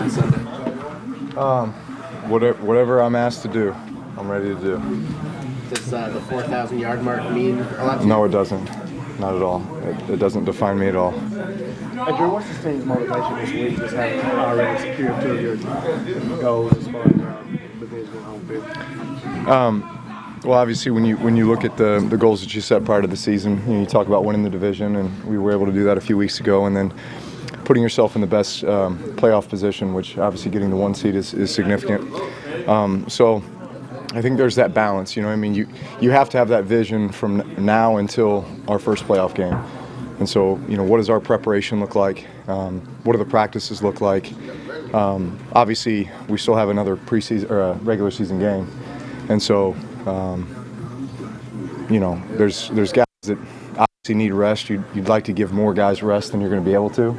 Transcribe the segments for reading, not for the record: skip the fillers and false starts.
on Sunday? Whatever I'm asked to do, I'm ready to do. Does the 4,000-yard mark mean a lot to you? No, it doesn't. Not at all. It doesn't define me at all. Drew, what's this team's motivation this week? Just having already secured 2 of your goals as far as division and home field. Well, obviously, when you look at the goals that you set prior to the season, you talk about winning the division, and we were able to do that a few weeks ago, and then putting yourself in the best playoff position, which obviously getting the 1 seed is significant. So I think there's that balance. I mean, you have to have that vision from now until our first playoff game. And so, what does our preparation look like? What do the practices look like? Obviously, we still have another preseason or regular season game, and so there's guys that obviously need rest. You'd like to give more guys rest than you're going to be able to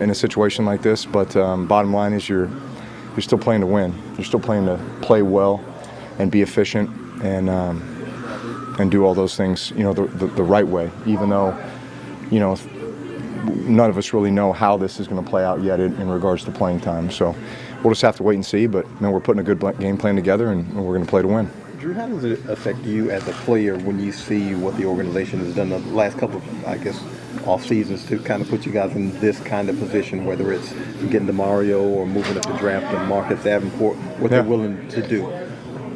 in a situation like this. But bottom line is you're still playing to win. You're still playing to play well and be efficient and do all those things the right way. Even though none of us really know how this is going to play out yet in regards to playing time. So we'll just have to wait and see. But we're putting a good game plan together, and we're going to play to win. Drew, how does it affect you as a player when you see what the organization has done the last couple of, off seasons to kind of put you guys in this kind of position, whether it's getting to Mario or moving up the draft and Marcus Davenport, what they're willing to do?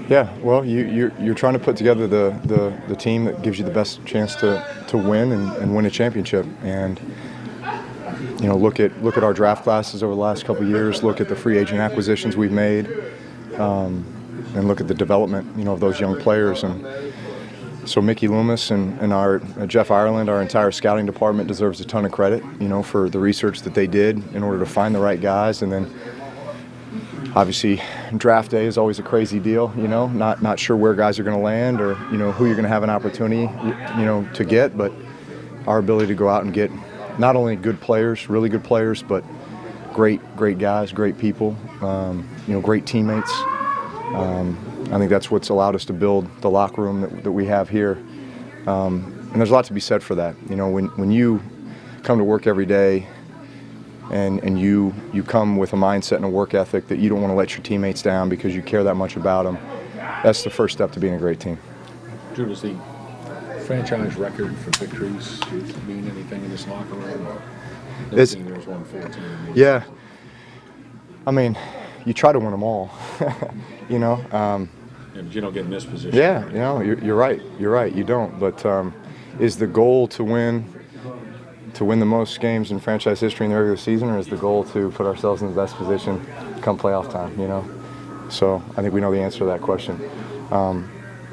Yeah, well, you're trying to put together the team that gives you the best chance to win and win a championship. And look at our draft classes over the last couple of years. Look at the free agent acquisitions we've made, and look at the development of those young players. And so Mickey Loomis and our Jeff Ireland, our entire scouting department deserves a ton of credit, for the research that they did in order to find the right guys. And then obviously draft day is always a crazy deal, not sure where guys are going to land or who you're going to have an opportunity to get, but our ability to go out and get not only good players, really good players, but great guys, great people, great teammates. I think that's what's allowed us to build the locker room that we have here. And there's a lot to be said for that. When you come to work every day and you come with a mindset and a work ethic that you don't want to let your teammates down because you care that much about them, that's the first step to being a great team. Drew, does the franchise record for victories mean anything in this locker room? There's 114. Yeah. I mean, you try to win them all, But you don't get in this position. Yeah, you're right. You're right. You don't. But is the goal to win the most games in franchise history in the regular season, or is the goal to put ourselves in the best position come playoff time? So I think we know the answer to that question.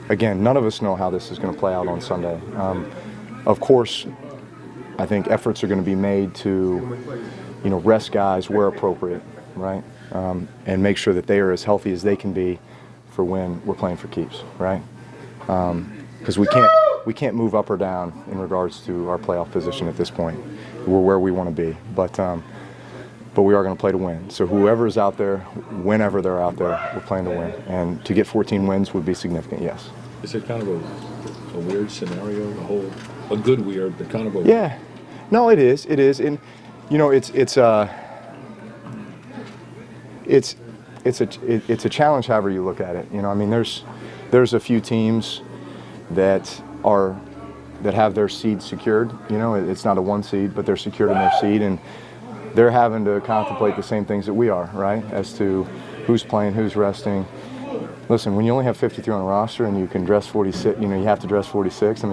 Again, none of us know how this is going to play out on Sunday. Of course, I think efforts are going to be made to, rest guys where appropriate, right? And make sure that they are as healthy as they can be for when we're playing for keeps, right? Because we can't move up or down in regards to our playoff position at this point. We're where we want to be, but we are going to play to win. So whoever is out there, whenever they're out there, we're playing to win. And to get 14 wins would be significant, yes. Is it kind of a weird scenario? A good weird, but kind of a yeah. No, it is. It is, and it's a challenge however you look at it. I mean, there's a few teams that have their seed secured. It's not a 1 seed, but they're secured in their seed, and they're having to contemplate the same things that we are, right? As to who's playing, who's resting. Listen, when you only have 53 on a roster and you can dress 46, you have to dress 46. It's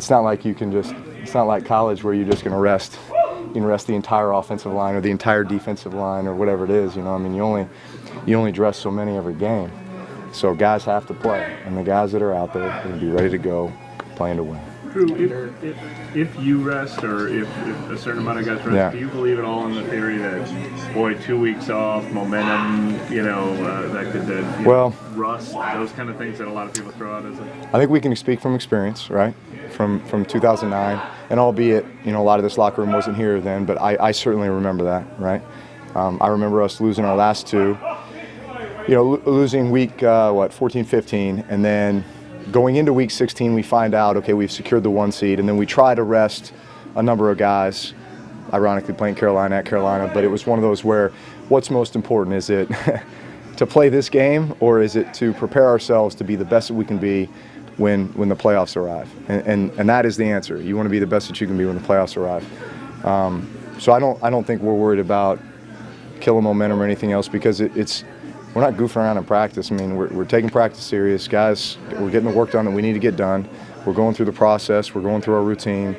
not like it's not like college where you're just going to rest. You can rest the entire offensive line or the entire defensive line or whatever it is. You only dress so many every game. So guys have to play, and the guys that are out there are going to be ready to go, playing to win. Drew, if you rest or if a certain amount of guys rest, do you believe at all in the theory that, 2 weeks off, momentum, that could rust, those kind of things that a lot of people throw out as I think we can speak from experience, right? From 2009, and albeit, a lot of this locker room wasn't here then, but I certainly remember that, right? I remember us losing our last two, losing week, 14, 15, and then going into week 16, we find out, okay, we've secured the 1 seed, and then we try to rest a number of guys ironically playing Carolina at Carolina, but it was one of those where what's most important? Is it to play this game, or is it to prepare ourselves to be the best that we can be when the playoffs arrive? And that is the answer. You want to be the best that you can be when the playoffs arrive. So I don't think we're worried about killing momentum or anything else, because we're not goofing around in practice. I mean, we're taking practice serious. Guys, we're getting the work done that we need to get done. We're going through the process. We're going through our routine,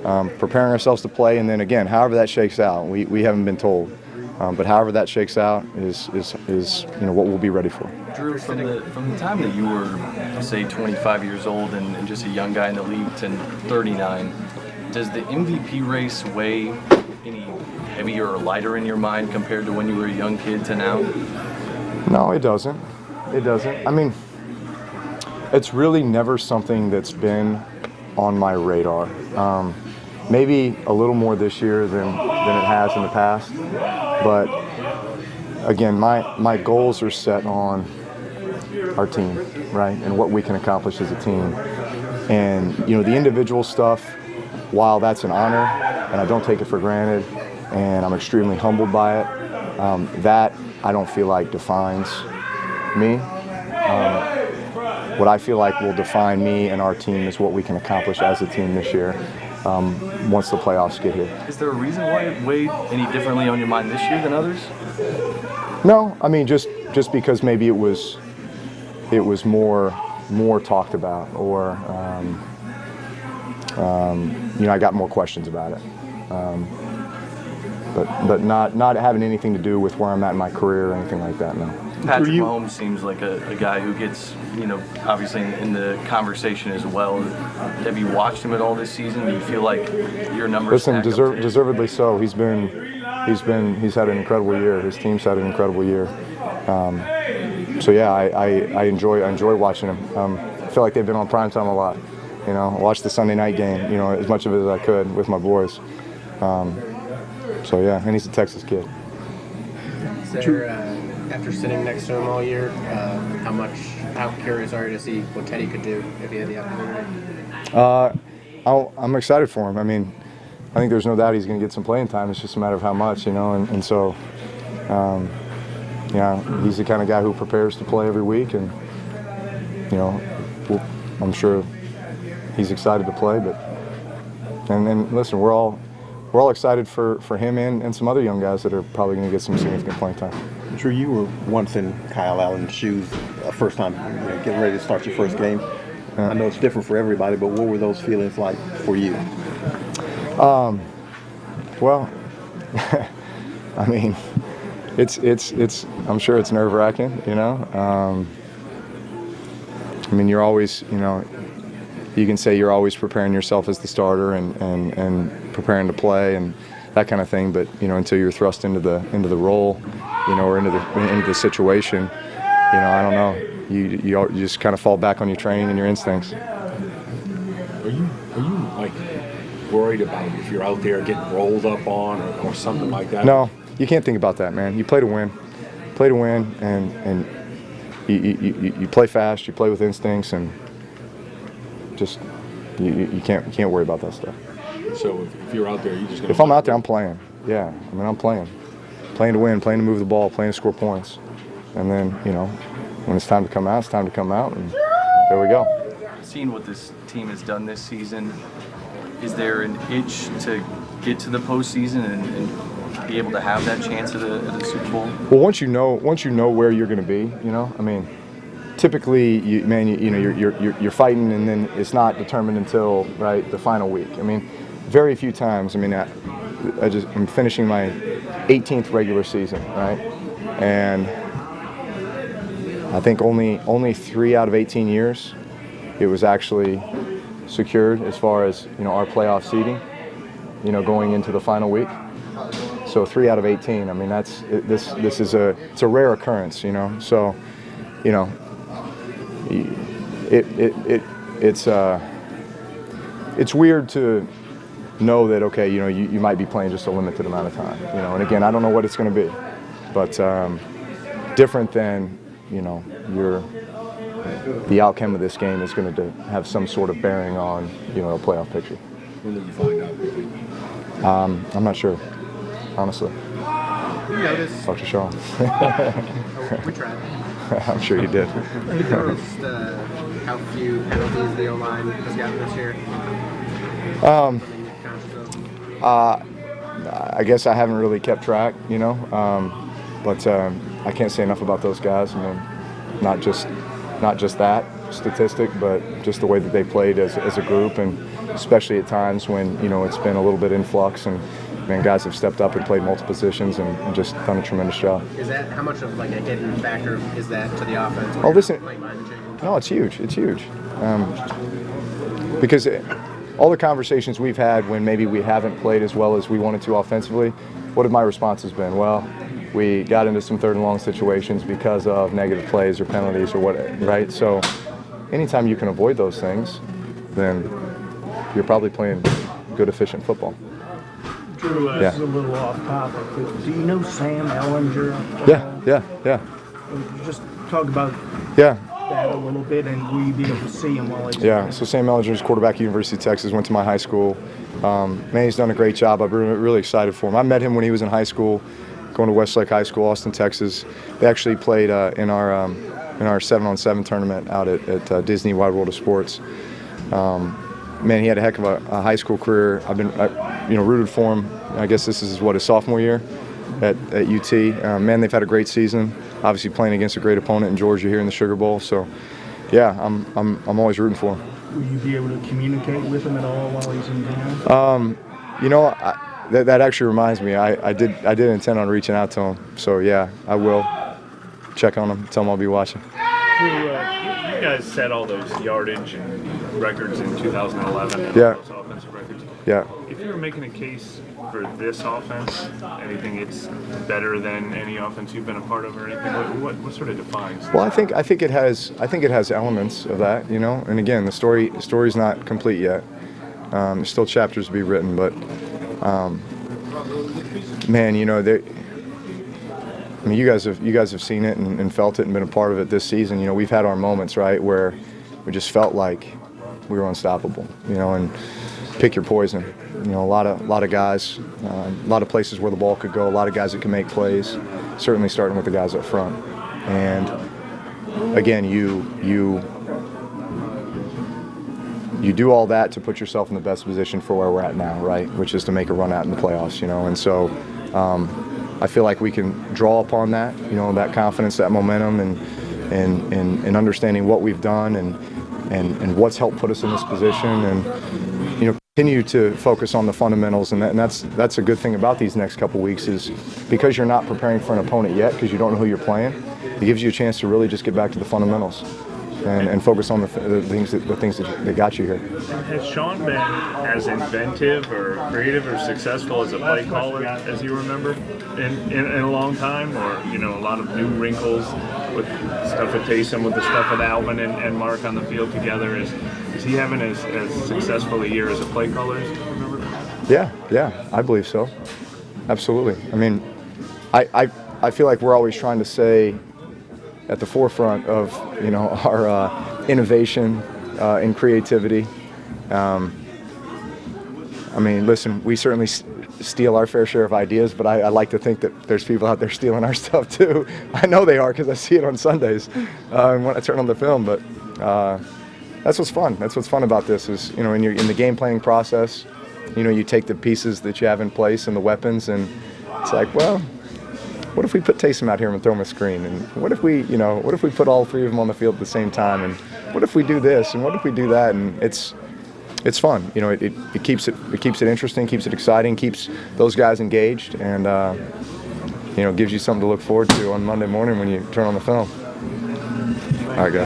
preparing ourselves to play. And then again, however that shakes out, we haven't been told. But however that shakes out is what we'll be ready for. Drew, from the time that you were, say, 25 years old and just a young guy in the league to 39, does the MVP race weigh any heavier or lighter in your mind compared to when you were a young kid to now? No, it doesn't. It doesn't. I mean, it's really never something that's been on my radar. Maybe a little more this year than it has in the past. But again, my goals are set on our team, right, and what we can accomplish as a team. And the individual stuff, while that's an honor, and I don't take it for granted, and I'm extremely humbled by it, that I don't feel like defines me. What I feel like will define me and our team is what we can accomplish as a team this year. Once the playoffs get here. Is there a reason why it weighed any differently on your mind this year than others? No, I mean just because maybe it was more talked about, or I got more questions about it. But not having anything to do with where I'm at in my career or anything like that. No. Patrick Mahomes seems like a guy who gets, obviously in the conversation as well. Have you watched him at all this season? Do you feel like your numbers? Listen, deservedly so. He's had an incredible year. His team's had an incredible year. So yeah, I enjoy watching him. I feel like they've been on primetime a lot. I watched the Sunday night game, as much of it as I could with my boys. So yeah, and he's a Texas kid. Is there, after sitting next to him all year, how curious are you to see what Teddy could do if he had the opportunity? I'm excited for him. I mean, I think there's no doubt he's going to get some playing time. It's just a matter of how much, and so, he's the kind of guy who prepares to play every week, and I'm sure he's excited to play. And then listen, we're all excited for him and some other young guys that are probably going to get some significant playing time. Drew, you were once in Kyle Allen's shoes, first time getting ready to start your first game. I know it's different for everybody, but what were those feelings like for you? Well, I mean, it's I'm sure it's nerve-wracking, I mean, you're always, you can say you're always preparing yourself as the starter and preparing to play and that kind of thing, but until you're thrust into the role, or into the situation, I don't know. You just kind of fall back on your training and your instincts. Are you like worried about if you're out there getting rolled up on or something like that? No, you can't think about that, man. You play to win. And you play fast. You play with instincts, and just you can't worry about that stuff. So if you're out there, you just. If I'm out there, I'm playing. Yeah, I mean, I'm playing to win, playing to move the ball, playing to score points, and then when it's time to come out, it's time to come out, and there we go. Seeing what this team has done this season, is there an itch to get to the postseason and be able to have that chance at a Super Bowl? Well, once you know where you're going to be, I mean, typically, you're fighting, and then it's not determined until the final week. I mean, very few times. I mean, I'm finishing my 18th regular season, right? And I think only 3 out of 18 years it was actually secured as far as our playoff seeding, going into the final week. So 3 out of 18. I mean, this is it's a rare occurrence, So, it's weird to know that you might be playing just a limited amount of time, And again, I don't know what it's going to be, but different than the outcome of this game is going to have some sort of bearing on a playoff picture. When did you find out? I'm not sure, honestly. You noticed? Talk to Sean. We tried. I'm sure you did. You noticed how few penalties the O-line has gotten this year? I guess I haven't really kept track, but I can't say enough about those guys. Not just that statistic, but just the way that they played as a group, and especially at times when it's been a little bit in flux, and guys have stepped up and played multiple positions and just done a tremendous job. Is that how much of like a hidden factor is that to the offense? Oh, listen. No, it's huge. It's huge. Because all the conversations we've had when maybe we haven't played as well as we wanted to offensively, what have my responses been? Well, we got into some third and long situations because of negative plays or penalties or what, right? So anytime you can avoid those things, then you're probably playing good, efficient football. Drew, this is a little off topic, but do you know Sam Ellinger? Yeah. Just talk about Yeah. that a little bit, and will you be able to see him while he's Yeah, so Sam Ellinger is quarterback at University of Texas, went to my high school. Man, he's done a great job. I've been really excited for him. I met him when he was in high school, going to Westlake High School, Austin, Texas. They actually played in our 7-on-7 tournament out at Disney Wide World of Sports. Man, he had a heck of a high school career. I've been rooted for him. I guess this is his sophomore year at UT. Man, they've had a great season. Obviously playing against a great opponent in Georgia here in the Sugar Bowl. So, yeah, I'm always rooting for him. Will you be able to communicate with him at all while he's in town? That actually reminds me. I did intend on reaching out to him. So yeah, I will check on him. Tell him I'll be watching. Drew, you guys set all those yardage and records in 2011. And Yeah. all those offensive records. Yeah. If you were making a case for this offense, anything it's better than any offense you've been a part of, or anything, what sort of defines? Well, I think it has elements of that, And again, the story's not complete yet. There's still chapters to be written, but man, you guys have seen it and felt it and been a part of it this season. We've had our moments, right, where we just felt like we were unstoppable, and pick your poison. A lot of guys, a lot of places where the ball could go, a lot of guys that can make plays, certainly starting with the guys up front. And again, you do all that to put yourself in the best position for where we're at now, right? Which is to make a run out in the playoffs, And so I feel like we can draw upon that, that confidence, that momentum, and understanding what we've done and what's helped put us in this position, and continue to focus on the fundamentals. And that's a good thing about these next couple weeks, is because you're not preparing for an opponent yet, because you don't know who you're playing, it gives you a chance to really just get back to the fundamentals and focus on the things that got you here. Has Sean been as inventive or creative or successful as a play caller as you remember in a long time, or a lot of new wrinkles with stuff with Taysom, with the stuff with Alvin and Mark on the field together? Is he having as successful a year as a play caller as you remember? Yeah, I believe so. Absolutely. I mean, I feel like we're always trying to say at the forefront of our innovation and creativity. Listen, we certainly steal our fair share of ideas, but I like to think that there's people out there stealing our stuff too. I know they are, because I see it on Sundays when I turn on the film. But that's what's fun. That's what's fun about this is in the game planning process, you take the pieces that you have in place and the weapons, and it's like, well, what if we put Taysom out here and throw him a screen? And what if we put all three of them on the field at the same time? And what if we do this? And what if we do that? And it's fun. It keeps it interesting, keeps it exciting, keeps those guys engaged, and gives you something to look forward to on Monday morning when you turn on the film. All right, guys.